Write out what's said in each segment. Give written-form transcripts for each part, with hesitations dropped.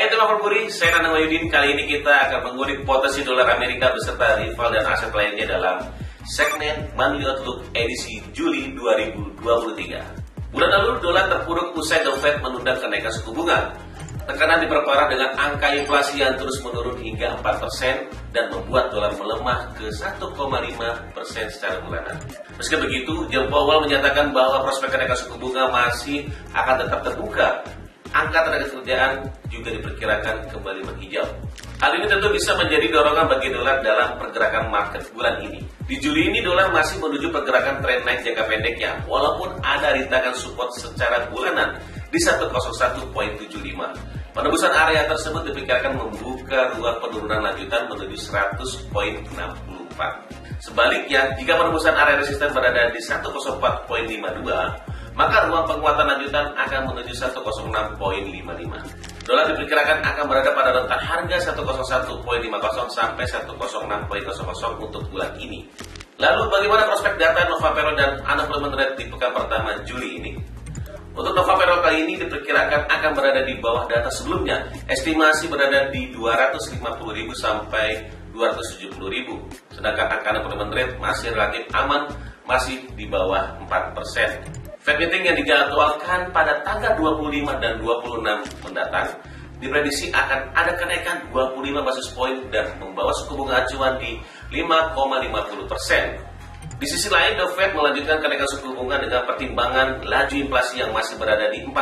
Hai teman Puri, saya Nana Wahyudin. Kali ini kita akan mengulik potensi dolar Amerika beserta rival dan aset lainnya dalam segmen Money Outlook edisi Juli 2023. Bulan lalu dolar terpuruk usai The Fed menunda kenaikan suku bunga. Tekanan diperparah dengan angka inflasi yang terus menurun hingga 4% dan membuat dolar melemah ke 1,5% secara bulanan. Meski begitu, Jerome Powell menyatakan bahwa prospek kenaikan suku bunga masih akan tetap terbuka. Angka tenaga kerjaan juga diperkirakan kembali menghijau. Hal ini tentu bisa menjadi dorongan bagi dolar dalam pergerakan market bulan ini. Di Juli ini dolar masih menuju pergerakan tren naik jangka pendeknya, walaupun ada rintangan support secara bulanan di 101.75. Penembusan area tersebut diperkirakan membuka ruang penurunan lanjutan menuju 100.64. Sebaliknya, jika penembusan area resisten berada di 104.52, maka ruang penguatan lanjutan akan menuju 106.55. Dolar diperkirakan akan berada pada rentang harga 101.50 sampai 106.00 untuk bulan ini. Lalu bagaimana prospek data Nova Payroll dan Unemployment Rate di pekan pertama Juli ini? Untuk Nova Payroll kali ini diperkirakan akan berada di bawah data sebelumnya. Estimasi berada di 250.000 sampai 270.000. Sedangkan angka Unemployment Rate masih relatif aman, masih di bawah 4%. Fed meeting yang dijadwalkan pada tanggal 25 dan 26 mendatang diprediksi akan ada kenaikan 25 basis poin dan membawa suku bunga acuan di 5,50%. Di sisi lain, The Fed melanjutkan kenaikan suku bunga dengan pertimbangan laju inflasi yang masih berada di 4%.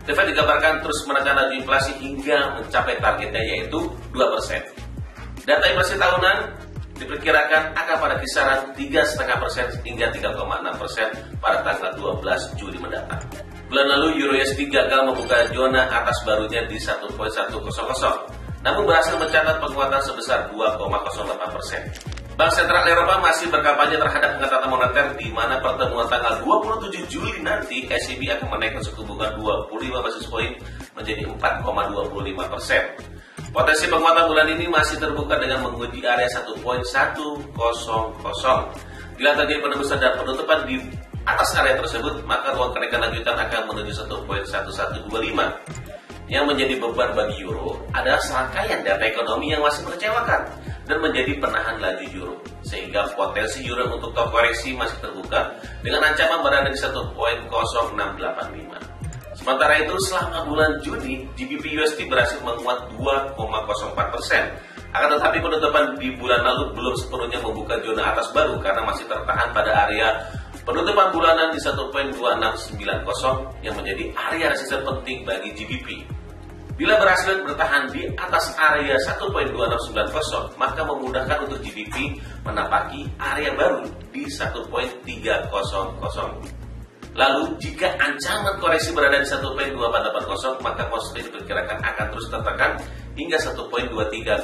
The Fed digambarkan terus menekan laju inflasi hingga mencapai targetnya yaitu 2%. Data inflasi tahunan diperkirakan akan pada kisaran 3,5% hingga 3,6% pada tanggal 12 Juli mendatang. Bulan lalu EUR/USD gagal membuka zona atas barunya di 1.100, namun berhasil mencatat penguatan sebesar 2,08%. Bank Sentral Eropa masih berkampanye terhadap pengetatan moneter di mana pertemuan tanggal 27 Juli nanti ECB akan menaikkan suku bunga 25 basis poin menjadi 4,25%. Potensi penguatan bulan ini masih terbuka dengan menguji area 1.100. Bila terjadi penembusan dan penutupan di atas area tersebut, maka ruang kenaikan lanjutan akan menuju 1.1125. Yang menjadi beban bagi euro adalah serangkaian data ekonomi yang masih mengecewakan dan menjadi penahan laju euro, sehingga potensi euro untuk top koreksi masih terbuka dengan ancaman berada di 1.0685. Sementara itu, selama bulan Juni, GBP USD berhasil menguat 2,04%. Akan tetapi penutupan di bulan lalu belum sepenuhnya membuka zona atas baru karena masih tertahan pada area penutupan bulanan di 1.2690 yang menjadi area resisten penting bagi GBP. Bila berhasil bertahan di atas area 1.2690, maka memudahkan untuk GBP menapaki area baru di 1.300. Lalu, jika ancaman koreksi berada di 1.2480, maka positif diperkirakan akan terus tertekan hingga 1.2300.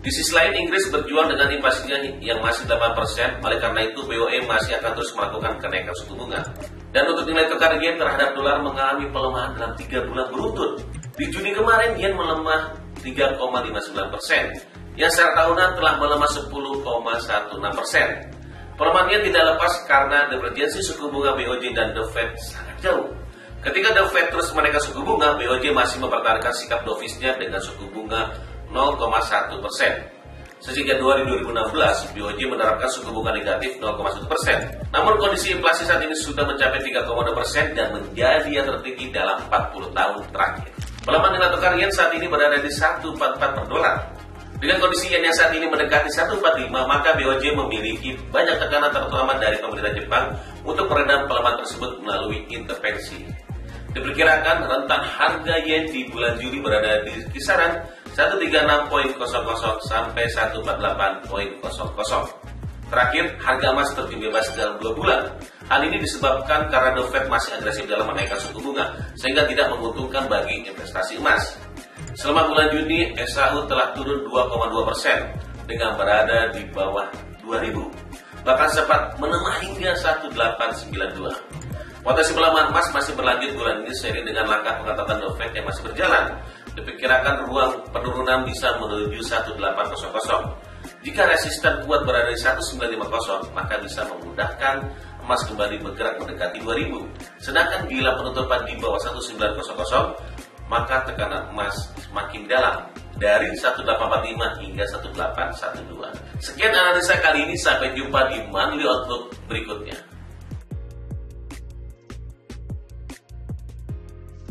Di sisi lain, Inggris berjuang dengan inflasinya yang masih 8%, oleh karena itu BOE masih akan terus melakukan kenaikan suku bunga. Dan untuk nilai tukar yen terhadap dolar mengalami pelemahan dalam 3 bulan beruntun. Di Juni kemarin, yen melemah 3,59%, yang secara tahunan telah melemah 10,16%. Pelemahan yen tidak lepas karena divergensi suku bunga BOJ dan The Fed sangat jauh. Ketika The Fed terus menaikkan suku bunga, BOJ masih mempertahankan sikap dovisnya dengan suku bunga 0,1%. Sejak Januari 2016, BOJ menerapkan suku bunga negatif 0,1%. Namun kondisi inflasi saat ini sudah mencapai 3,2% dan menjadi yang tertinggi dalam 40 tahun terakhir. Pelemahan nilai tukar yen saat ini berada di 144 per dolar. Dengan kondisi yen yang saat ini mendekati 145, maka BOJ memiliki banyak tekanan terutama dari pemerintah Jepang untuk meredam pelemahan tersebut melalui intervensi. Diperkirakan rentang harga yen di bulan Juli berada di kisaran 136.00 sampai 148.00. Terakhir, harga emas terjun bebas dalam 2 bulan. Hal ini disebabkan karena The Fed masih agresif dalam menaikkan suku bunga, sehingga tidak menguntungkan bagi investasi emas. Selama bulan Juni, SHU telah turun 2,2% dengan berada di bawah 2.000. Bahkan sempat melemah hingga 1.892. Potensi pelemahan emas masih berlanjut bulan ini seiring dengan langkah pengetatan The Fed yang masih berjalan. Diperkirakan ruang penurunan bisa menuju 1.800. Jika resisten kuat berada di 1.950, maka bisa memudahkan emas kembali bergerak mendekati 2.000. Sedangkan bila penutupan di bawah 1.900, maka tekanan emas semakin dalam dari 1845 hingga 1812. Sekian analisa kali ini, sampai jumpa di Monthly Outlook berikutnya.